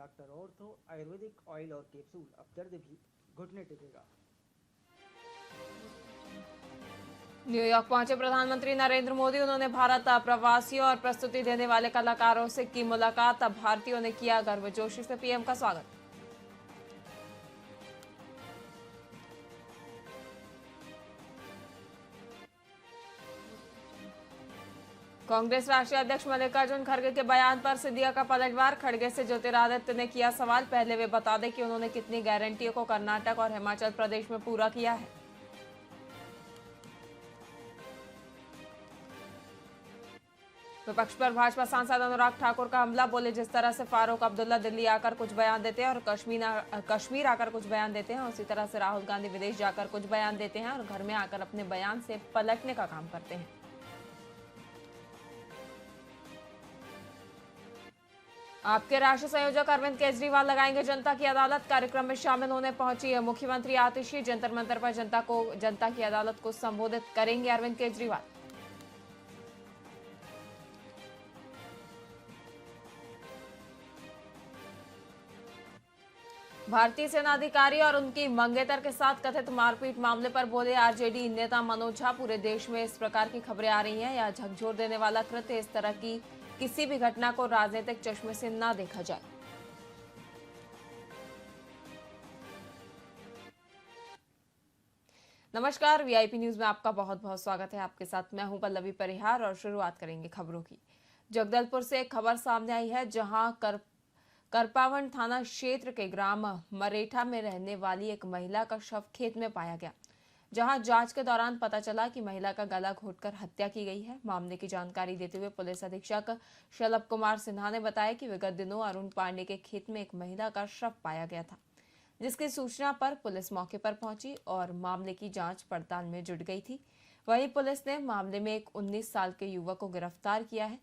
Doctor ortho Ayurvedic oil और capsule, अब दर्द भी घुटने टेकेगा। न्यूयॉर्क पहुंचे प्रधानमंत्री नरेंद्र मोदी। उन्होंने भारत प्रवासियों और प्रस्तुति देने वाले कलाकारों से की मुलाकात। अब भारतीयों ने किया गर्मजोशी से पीएम का स्वागत। कांग्रेस राष्ट्रीय अध्यक्ष मल्लिकार्जुन खड़गे के बयान पर सिंधिया का पलटवार। खड़गे से ज्योतिरादित्य ने किया सवाल, पहले वे बता दें कि उन्होंने कितनी गारंटियों को कर्नाटक और हिमाचल प्रदेश में पूरा किया है। विपक्ष पर भाजपा सांसद अनुराग ठाकुर का हमला। बोले, जिस तरह से फारूक अब्दुल्ला दिल्ली आकर कुछ बयान देते हैं और कश्मीर आकर कुछ बयान देते हैं, उसी तरह से राहुल गांधी विदेश जाकर कुछ बयान देते हैं और घर में आकर अपने बयान से पलटने का काम करते हैं। आपके राष्ट्रीय संयोजक अरविंद केजरीवाल लगाएंगे जनता की अदालत। कार्यक्रम में शामिल होने पहुंची मुख्यमंत्री आतिशी। जंतर मंतर पर जनता की अदालत को संबोधित करेंगे अरविंद केजरीवाल। भारतीय सेना अधिकारी और उनकी मंगेतर के साथ कथित मारपीट मामले पर बोले आरजेडी नेता मनोज झा, पूरे देश में इस प्रकार की खबरें आ रही हैं। यह झकझोर देने वाला कृत्य, इस तरह की किसी भी घटना को राजनीतिक चश्मे से न देखा जाए। नमस्कार, वीआईपी न्यूज में आपका बहुत बहुत स्वागत है। आपके साथ मैं हूं पल्लवी परिहार और शुरुआत करेंगे खबरों की। जगदलपुर से एक खबर सामने आई है, जहां करपावन थाना क्षेत्र के ग्राम मरेठा में रहने वाली एक महिला का शव खेत में पाया गया, जहां जांच के दौरान पता चला कि महिला का गला घोंटकर हत्या की गई है। मामले की जानकारी देते हुए पुलिस अधीक्षक शलभ कुमार सिन्हा ने बताया कि विगत दिनों अरुण पांडे के खेत में एक महिला का शव पाया गया था, जिसकी सूचना पर पुलिस मौके पर पहुंची और मामले की जांच पड़ताल में जुट गई थी। वहीं पुलिस ने मामले में एक 19 साल के युवक को गिरफ्तार किया है।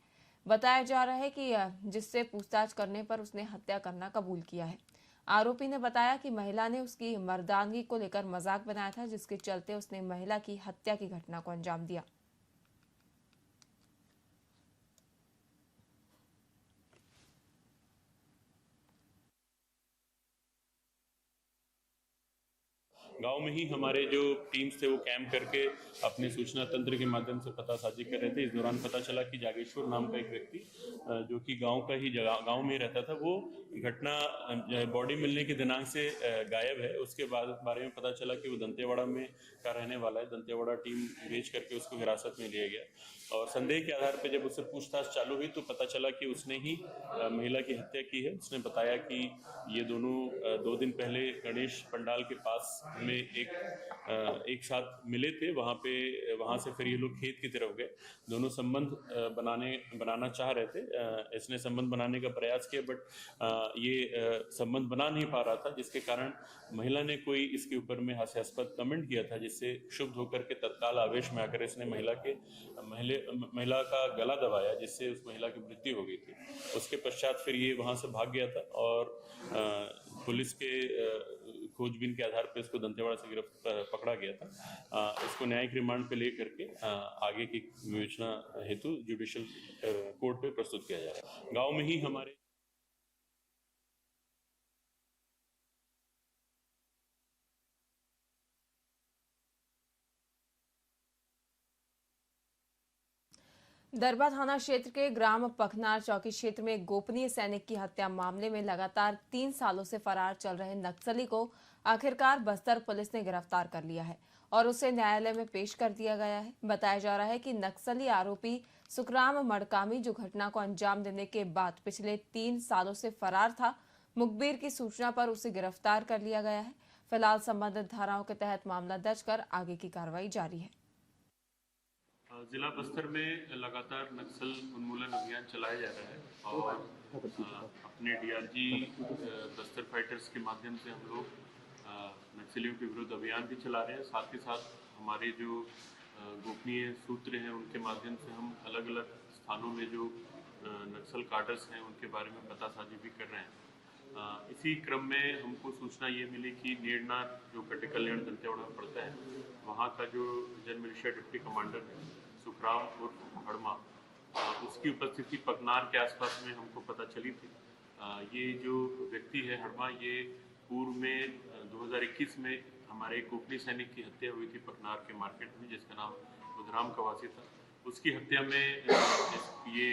बताया जा रहा है कि जिससे पूछताछ करने पर उसने हत्या करना कबूल किया है। आरोपी ने बताया कि महिला ने उसकी मर्दानगी को लेकर मजाक बनाया था, जिसके चलते उसने महिला की हत्या की घटना को अंजाम दिया। गांव में ही हमारे जो टीम्स थे वो कैंप करके अपने सूचना तंत्र के माध्यम से पता साझी कर रहे थे। इस दौरान पता चला कि जागेश्वर नाम का एक व्यक्ति जो कि गांव में रहता था, वो घटना बॉडी मिलने के दिनांक से गायब है। उसके बारे में पता चला कि वो दंतेवाड़ा में का रहने वाला है। दंतेवाड़ा टीम भेज करके उसको हिरासत में लिया गया और संदेह के आधार पर जब उससे पूछताछ चालू हुई तो पता चला कि उसने ही महिला की हत्या की है। उसने बताया कि ये दोनों 2 दिन पहले गणेश पंडाल के पास में एक साथ मिले थे। वहां से फिर ये लोग खेत की तरफ गए। दोनों संबंध बनाना चाह रहे थे। इसने संबंध बनाने का प्रयास किया, बट ये संबंध बना नहीं पा रहा था, जिसके कारण महिला ने कोई इसके ऊपर में हास्यास्पद कमेंट किया था, जिससे क्षुब्ध होकर के तत्काल आवेश में आकर इसने महिला का गला दबाया, जिससे उस महिला की मृत्यु हो गई थी। उसके पश्चात फिर ये वहां से भाग गया था और पुलिस के खोजबीन के आधार पर इसको दंतेवाड़ा से पकड़ा गया था। इसको न्यायिक रिमांड पे लेकर के आगे की विवेचना हेतु जुडिशियल कोर्ट पे प्रस्तुत किया जा रहा है। गांव में ही हमारे दरबा थाना क्षेत्र के ग्राम पखनार चौकी क्षेत्र में एक गोपनीय सैनिक की हत्या मामले में लगातार 3 सालों से फरार चल रहे नक्सली को आखिरकार बस्तर पुलिस ने गिरफ्तार कर लिया है और उसे न्यायालय में पेश कर दिया गया है। बताया जा रहा है कि नक्सली आरोपी सुखराम मड़कामी, जो घटना को अंजाम देने के बाद पिछले 3 सालों से फरार था, मुखबिर की सूचना पर उसे गिरफ्तार कर लिया गया है। फिलहाल संबंधित धाराओं के तहत मामला दर्ज कर आगे की कार्रवाई जारी है। जिला बस्तर में लगातार नक्सल उन्मूलन अभियान चलाया जा रहा है और अपने डीआरजी बस्तर फाइटर्स के माध्यम से हम लोग नक्सलियों के विरुद्ध अभियान भी चला रहे हैं। साथ ही साथ हमारे जो गोपनीय सूत्र हैं उनके माध्यम से हम अलग अलग स्थानों में जो नक्सल कार्डर्स हैं उनके बारे में पतासाजी भी कर रहे हैं। इसी क्रम में हमको सूचना ये मिली कि नेड़नार जो कटे कल्याण दंतेवाड़ा में पड़ता है, वहाँ का जो जन मिलिशिया डिप्टी कमांडर है सुखराम उर्फ हड़मा, उसकी उपस्थिति पकनार के आसपास में हमको पता चली थी। ये जो व्यक्ति है हड़मा, ये पूर्व में 2021 में हमारे एक उपली सैनिक की हत्या हुई थी पकनार के मार्केट में, जिसका नाम बुधराम कवासी था। उसकी हत्या में ये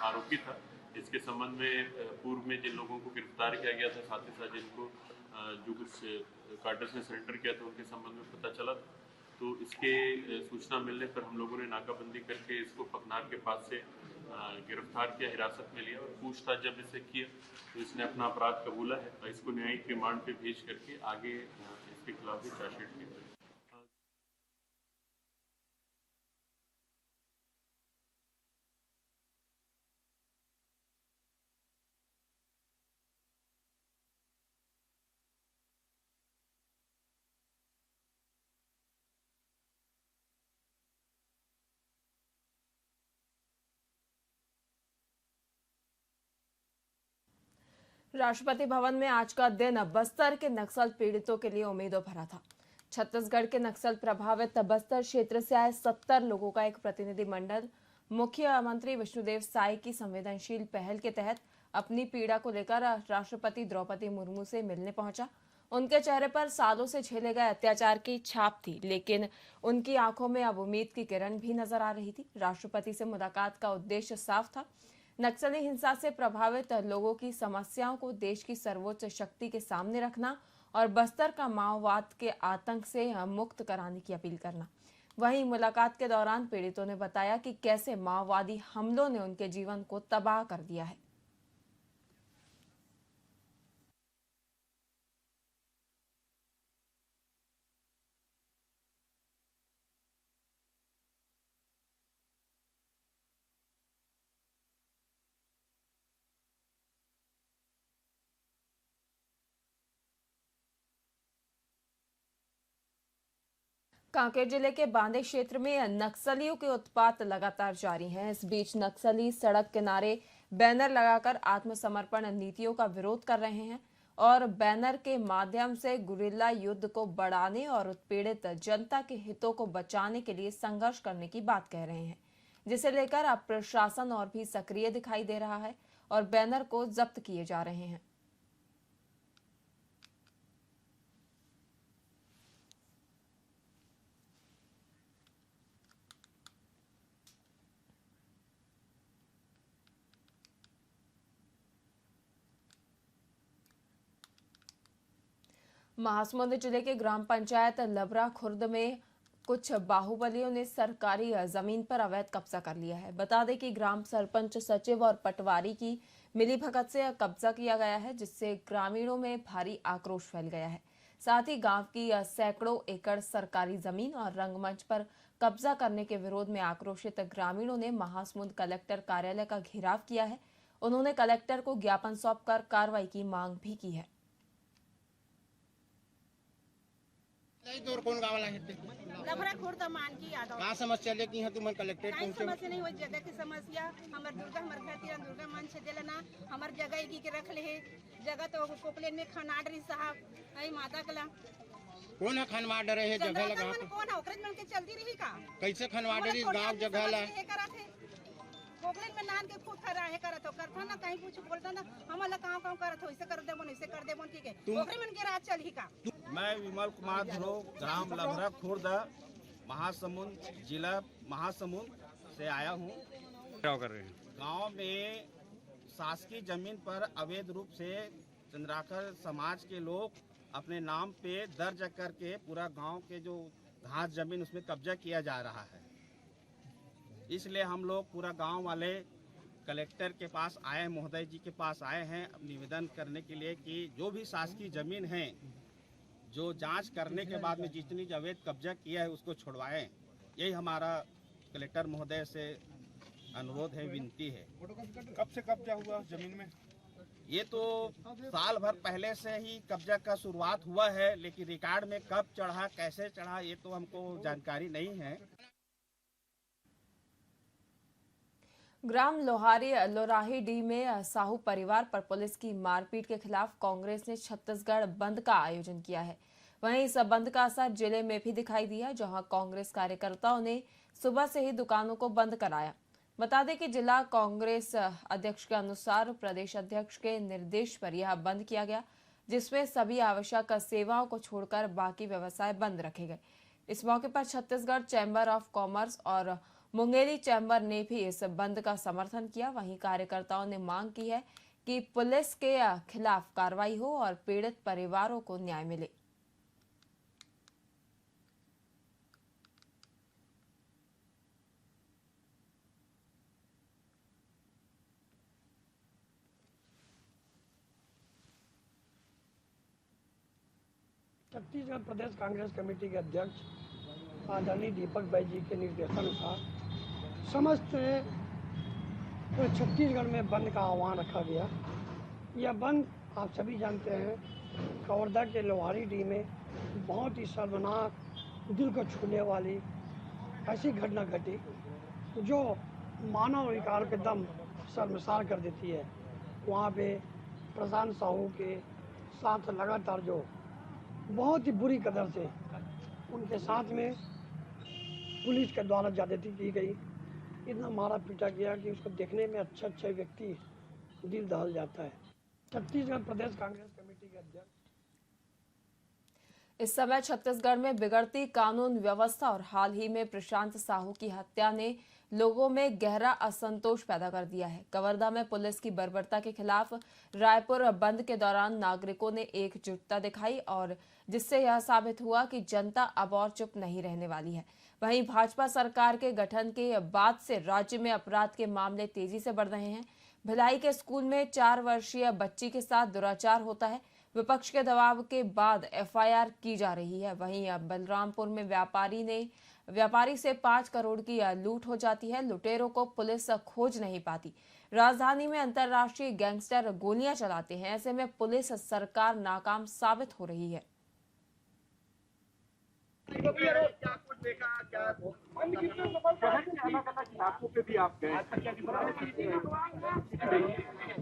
आरोपी था। इसके संबंध में पूर्व में जिन लोगों को गिरफ्तार किया गया था, साथ ही साथ जिनको जो कुछ कार्टर्स ने सरेंडर किया था, उनके संबंध में पता चला। तो इसके सूचना मिलने पर हम लोगों ने नाकाबंदी करके इसको पकनार के पास से गिरफ्तार किया, हिरासत में लिया और पूछताछ जब इससे किया तो इसने अपना अपराध कबूला है और इसको न्यायिक रिमांड पे भेज करके आगे इसके खिलाफ भी चार्जशीट की। राष्ट्रपति भवन में आज का दिन बस्तर के नक्सल पीड़ितों के लिए उम्मीदों भरा था। छत्तीसगढ़ के नक्सल प्रभावित बस्तर क्षेत्र से आए 70 लोगों का एक प्रतिनिधि मंडल मुख्यमंत्री विष्णुदेव साय की संवेदनशील पहल के तहत अपनी पीड़ा को लेकर राष्ट्रपति द्रौपदी मुर्मू से मिलने पहुंचा। उनके चेहरे पर सालों से झेले गए अत्याचार की छाप थी, लेकिन उनकी आंखों में अब उम्मीद की किरण भी नजर आ रही थी। राष्ट्रपति से मुलाकात का उद्देश्य साफ था, नक्सली हिंसा से प्रभावित लोगों की समस्याओं को देश की सर्वोच्च शक्ति के सामने रखना और बस्तर का माओवाद के आतंक से मुक्त कराने की अपील करना। वहीं मुलाकात के दौरान पीड़ितों ने बताया कि कैसे माओवादी हमलों ने उनके जीवन को तबाह कर दिया है। कांकेर जिले के बांदे क्षेत्र में नक्सलियों के उत्पात लगातार जारी हैं। इस बीच नक्सली सड़क किनारे बैनर लगाकर आत्मसमर्पण नीतियों का विरोध कर रहे हैं और बैनर के माध्यम से गुरिल्ला युद्ध को बढ़ाने और उत्पीड़ित जनता के हितों को बचाने के लिए संघर्ष करने की बात कह रहे हैं, जिसे लेकर अब प्रशासन और भी सक्रिय दिखाई दे रहा है और बैनर को जब्त किए जा रहे हैं। महासमुंद जिले के ग्राम पंचायत लबरा खुर्द में कुछ बाहुबलियों ने सरकारी जमीन पर अवैध कब्जा कर लिया है। बता दें कि ग्राम सरपंच, सचिव और पटवारी की मिलीभगत से कब्जा किया गया है, जिससे ग्रामीणों में भारी आक्रोश फैल गया है। साथ ही गांव की सैकड़ों एकड़ सरकारी जमीन और रंगमंच पर कब्जा करने के विरोध में आक्रोशित ग्रामीणों ने महासमुंद कलेक्टर कार्यालय का घेराव किया है। उन्होंने कलेक्टर को ज्ञापन सौंपकर कार्रवाई की मांग भी की है। लफड़ा खुर्द मानकी यादव का समस्या लेके यहाँ तुम कलेक्ट्रेट काई पहुंचे? समस्या नहीं हुई, जगह की समस्या। हमर दुर्गा हमर घर तीन दुर्गा मन से देलना हमर जगह की के रख ले है। जगह तो कोपलेन में खनाडरी साहब आई माता कला कौन है खनवा डरे है जगह लगा मन कौन है ओकरे मन के चलती रही का कैसे खनवा डरी गांव जगह ला कोपलेन में नान के खूब खरा है करत हो करथा ना कहीं कुछ बोलता ना हमला काम काम करत हो, ऐसे कर देबो ऐसे कर देबो, ठीक है ओकरे मन के राज चल ही का। मैं विमल कुमार ध्रुव, ग्राम लभरा खुर्द, महासमुंद, जिला महासमुंद से आया हूँ। क्या कर रहे हैं? गांव में शासकीय जमीन पर अवैध रूप से चंद्राकर समाज के लोग अपने नाम पे दर्ज करके पूरा गांव के जो घास जमीन उसमें कब्जा किया जा रहा है। इसलिए हम लोग पूरा गांव वाले कलेक्टर के पास आए, महोदय जी के पास आए हैं निवेदन करने के लिए कि जो भी शासकीय जमीन है जो जांच करने के बाद में जितनी अवैध कब्जा किया है उसको छुड़वाएं। यही हमारा कलेक्टर महोदय से अनुरोध है, विनती है। कब से कब्जा हुआ जमीन में? ये तो साल भर पहले से ही कब्जा का शुरुआत हुआ है, लेकिन रिकॉर्ड में कब चढ़ा, कैसे चढ़ा, ये तो हमको जानकारी नहीं है। ग्राम लोहारी लोराही डी में साहू परिवार पर पुलिस की मारपीट के खिलाफ कांग्रेस ने छत्तीसगढ़ बंद का आयोजन किया है। वहीं इस बंद का असर जिले में भी दिखाई दिया, जहां कांग्रेस कार्यकर्ताओं ने सुबह से ही दुकानों को बंद कराया। बता दें कि जिला कांग्रेस अध्यक्ष के अनुसार प्रदेश अध्यक्ष के निर्देश पर यह बंद किया गया, जिसमें सभी आवश्यक सेवाओं को छोड़कर बाकी व्यवसाय बंद रखे गए। इस मौके पर छत्तीसगढ़ चैम्बर ऑफ कॉमर्स और मुंगेली चैम्बर ने भी इस बंद का समर्थन किया। वहीं कार्यकर्ताओं ने मांग की है कि पुलिस के खिलाफ कार्रवाई हो और पीड़ित परिवारों को न्याय मिले। छत्तीसगढ़ प्रदेश कांग्रेस कमेटी के अध्यक्ष आदरणीय दीपक भाई जी के निर्देशानुसार समस्त पूरे छत्तीसगढ़ में बंद का आह्वान रखा गया। यह बंद आप सभी जानते हैं, कवर्धा के लोहारी डी में बहुत ही शर्मनाक, दिल को छूने वाली ऐसी घटना घटी जो मानव अधिकार के दम शर्मसार कर देती है। वहाँ पे प्रशांत साहू के साथ लगातार जो बहुत ही बुरी कदर से उनके साथ में पुलिस के द्वारा ज्यादती की गई, इतना मारा पीटा गया कि उसको देखने में अच्छे व्यक्ति दिल दहल जाता है। छत्तीसगढ़ प्रदेश कांग्रेस कमेटी के अध्यक्ष इस समय छत्तीसगढ़ में बिगड़ती कानून व्यवस्था और हाल ही में प्रशांत साहू की हत्या ने लोगों में गहरा असंतोष पैदा कर दिया है। कवर्धा में पुलिस की बर्बरता के खिलाफ रायपुर बंद के दौरान नागरिकों ने एकजुटता दिखाई और जिससे यह साबित हुआ कि जनता अब और चुप नहीं रहने वाली है। वहीं भाजपा सरकार के गठन के बाद से राज्य में अपराध के मामले तेजी से बढ़ रहे हैं। भिलाई के स्कूल में 4 वर्षीय बच्ची के साथ दुराचार होता है। विपक्ष के दबाव के बाद एफआईआर की जा रही है। वहीं बलरामपुर में व्यापारी से 5 करोड़ की लूट हो जाती है। लुटेरों को पुलिस खोज नहीं पाती। राजधानी में अंतर्राष्ट्रीय गैंगस्टर गोलियां चलाते हैं। ऐसे में पुलिस सरकार नाकाम साबित हो रही है।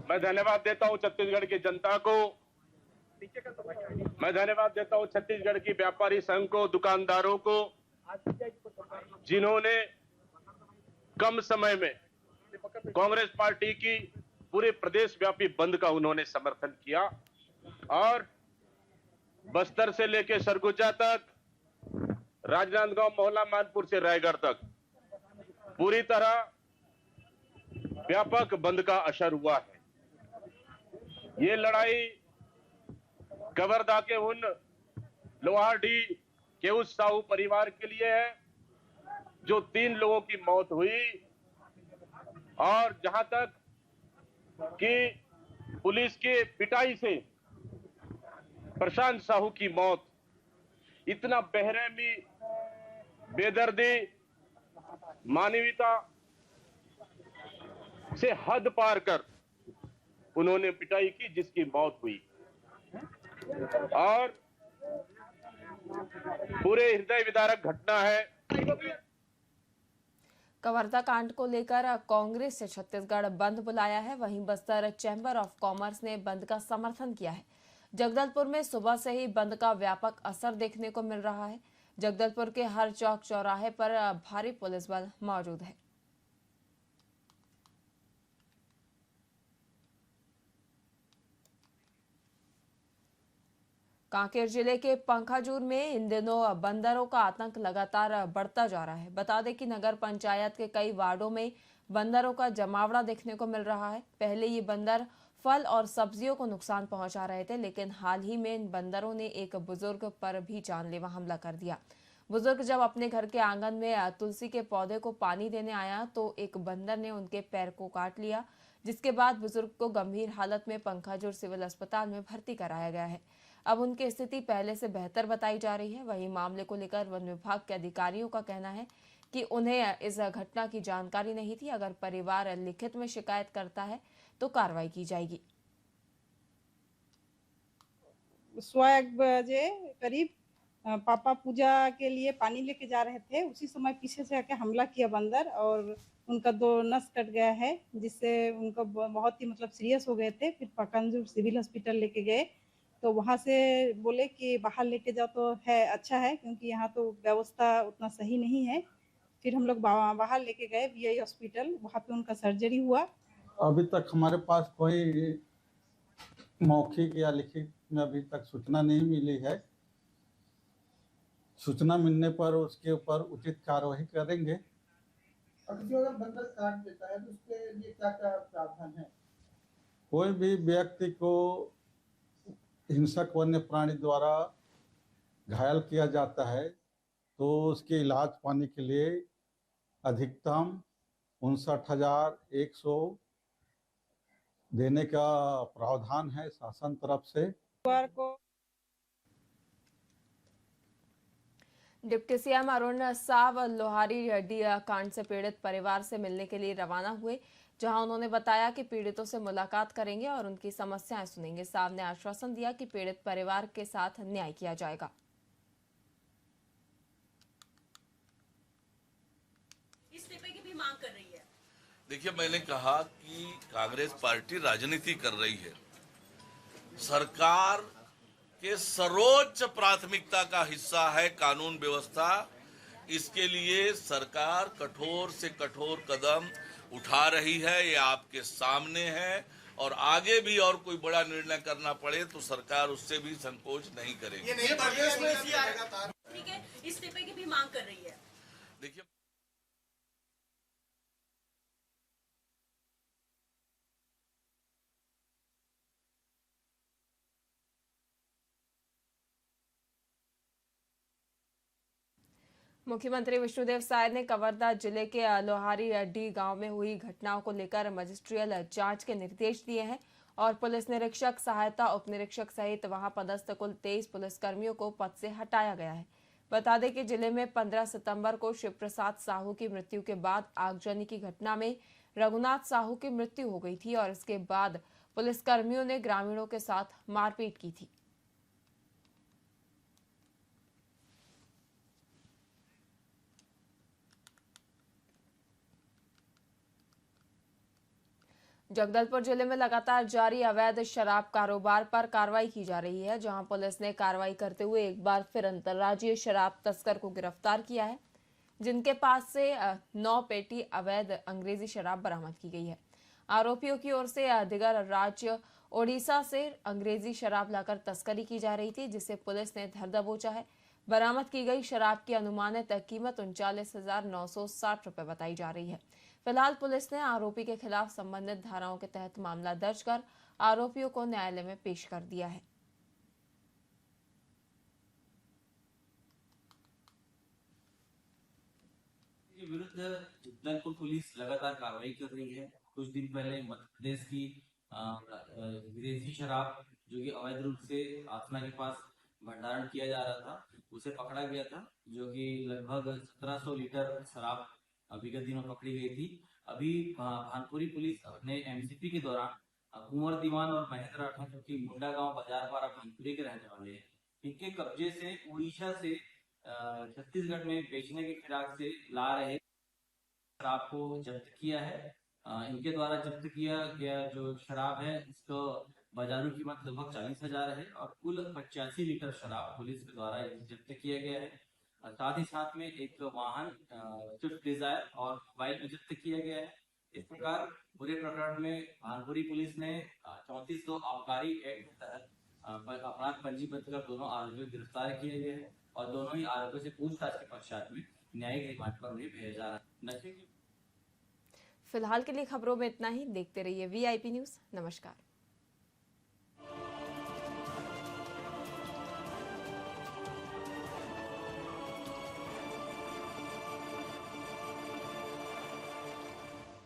मैं धन्यवाद देता हूं छत्तीसगढ़ की जनता को, मैं धन्यवाद देता हूं छत्तीसगढ़ की व्यापारी संघ को, दुकानदारों को, जिन्होंने कम समय में कांग्रेस पार्टी की पूरे प्रदेश व्यापी बंद का उन्होंने समर्थन किया और बस्तर से लेकर सरगुजा तक, राजनांदगांव, मोहल्ला, मानपुर से रायगढ़ तक पूरी तरह व्यापक बंद का असर हुआ है। ये लड़ाई कवर्धा के उन लोहारडी के उस साहू परिवार के लिए है जो 3 लोगों की मौत हुई और जहां तक कि पुलिस के पिटाई से प्रशांत साहू की मौत, इतना बेरहमी, बेदर्दी, मानवीयता से हद पार कर उन्होंने पिटाई की जिसकी मौत हुई और पूरे हृदय विदारक घटना है। कवर्धा कांड को लेकर कांग्रेस ने छत्तीसगढ़ बंद बुलाया है। वहीं बस्तर चैम्बर ऑफ कॉमर्स ने बंद का समर्थन किया है। जगदलपुर में सुबह से ही बंद का व्यापक असर देखने को मिल रहा है। जगदलपुर के हर चौक चौराहे पर भारी पुलिस बल मौजूद है। कांकेर जिले के पंखाजूर में इन दिनों बंदरों का आतंक लगातार बढ़ता जा रहा है। बता दें कि नगर पंचायत के कई वार्डों में बंदरों का जमावड़ा देखने को मिल रहा है। पहले ये बंदर फल और सब्जियों को नुकसान पहुंचा रहे थे, लेकिन हाल ही में इन बंदरों ने एक बुजुर्ग पर भी जानलेवा हमला कर दिया। बुजुर्ग जब अपने घर के आंगन में तुलसी के पौधे को पानी देने आया तो एक बंदर ने उनके पैर को काट लिया, जिसके बाद बुजुर्ग को गंभीर हालत में पंखाजूर सिविल अस्पताल में भर्ती कराया गया है। अब उनकी स्थिति पहले से बेहतर बताई जा रही है। वहीं मामले को लेकर वन विभाग के अधिकारियों का कहना है कि उन्हें इस घटना की जानकारी नहीं थी। अगर परिवार लिखित में शिकायत करता है तो कार्रवाई की जाएगी। 1 बजे करीब पापा पूजा के लिए पानी लेके जा रहे थे, उसी समय पीछे से आके हमला किया बंदर और उनका 2 नस कट गया है, जिससे उनको बहुत ही मतलब सीरियस हो गए थे। फिर पंखाजूर सिविल हॉस्पिटल लेके गए तो वहाँ से बोले कि बाहर लेके जाओ तो है अच्छा है, क्योंकि यहाँ तो व्यवस्था उतना सही नहीं है। फिर हम लोग बाहर लेके गए VI हॉस्पिटल, वहाँ पे उनका सर्जरी हुआ। अभी तक हमारे पास कोई मौखिक या लिखित में अभी तक सूचना नहीं मिली है। सूचना मिलने पर उसके ऊपर उचित कार्रवाई करेंगे। अगर बंदर काट देता है तो उसके लिए क्या क्या प्रावधान है? कोई भी व्यक्ति को हिंसक वन्य प्राणी द्वारा घायल किया जाता है तो उसके इलाज पाने के लिए अधिकतम 59,100 देने का प्रावधान है शासन तरफ से। डिप्टी सीएम अरुण साव लोहारी रेड्डी कांड से पीड़ित परिवार से मिलने के लिए रवाना हुए, जहां उन्होंने बताया कि पीड़ितों से मुलाकात करेंगे और उनकी समस्याएं सुनेंगे। साव ने आश्वासन दिया कि पीड़ित परिवार के साथ न्याय किया जाएगा। इस्तीफे की भी मांग कर रही है। देखिए, मैंने कहा कि कांग्रेस पार्टी राजनीति कर रही है। सरकार के सर्वोच्च प्राथमिकता का हिस्सा है कानून व्यवस्था। इसके लिए सरकार कठोर से कठोर कदम उठा रही है, ये आपके सामने है। और आगे भी और कोई बड़ा निर्णय करना पड़े तो सरकार उससे भी संकोच नहीं करेगी। ठीक है, इस्तीफे की भी मांग कर रही है। देखिए, मुख्यमंत्री विष्णुदेव साय ने कवर्धा जिले के लोहारी डी गांव में हुई घटनाओं को लेकर मजिस्ट्रियल जांच के निर्देश दिए हैं और पुलिस निरीक्षक, सहायता उप निरीक्षक सहित वहां पदस्थ कुल 23 पुलिसकर्मियों को पद से हटाया गया है। बता दें कि जिले में 15 सितंबर को शिव प्रसाद साहू की मृत्यु के बाद आगजनी की घटना में रघुनाथ साहू की मृत्यु हो गई थी और इसके बाद पुलिसकर्मियों ने ग्रामीणों के साथ मारपीट की थी। जगदलपुर जिले में लगातार जारी अवैध शराब कारोबार पर कार्रवाई की जा रही है, जहां पुलिस ने कार्रवाई करते हुए एक बार फिर अंतर्राज्यीय शराब तस्कर को गिरफ्तार किया है, जिनके पास से 9 पेटी अवैध अंग्रेजी शराब बरामद की गई है। आरोपियों की ओर से दिगर राज्य ओडिशा से अंग्रेजी शराब लाकर तस्करी की जा रही थी, जिसे पुलिस ने धर दबोचा है। बरामद की गई शराब की अनुमानित कीमत 39,960 रुपए बताई जा रही है। फिलहाल पुलिस ने आरोपी के खिलाफ संबंधित धाराओं के तहत मामला दर्ज कर आरोपियों को न्यायालय में पेश कर दिया है। विरुद्ध जगदलपुर पुलिस लगातार कार्रवाई कर रही है। कुछ दिन पहले मध्य प्रदेश की विदेशी शराब जो कि अवैध रूप से आसना के पास भंडारण किया जा रहा था, उसे पकड़ा गया था, जो कि लगभग 1700 लीटर शराब विगत दिनों पकड़ी गई थी। अभी भानपुरी पुलिस अपने MCP के दौरान कुंवर दीवान और महेंद्र राठौर, जो कि मुंडा गांव बाजार पारा भानपुरी के रहने वाले हैं, इनके कब्जे से उड़ीसा से छत्तीसगढ़ में बेचने के फिराक से ला रहे शराब को जब्त किया है। इनके द्वारा जब्त किया गया जो शराब है, इसको बाजारू कीमत लगभग 40,000 है और कुल 85 लीटर शराब पुलिस के द्वारा जब्त किया गया है। साथ ही साथ में एक वाहन स्विफ्ट डिजायर और मोबाइल में जब्त किया गया है। इस प्रकार पूरे प्रकरण में भानपुरी पुलिस ने 34 आबकारी एक्ट के तहत अपराध पंजीबद्ध कर दोनों आरोपियों को गिरफ्तार किया गया है और दोनों ही आरोपियों से पूछताछ के पश्चात में न्यायिक रिमांड पर उन्हें भेजा जा रहा है। फिलहाल के लिए खबरों में इतना ही। देखते रहिए VIP न्यूज। नमस्कार।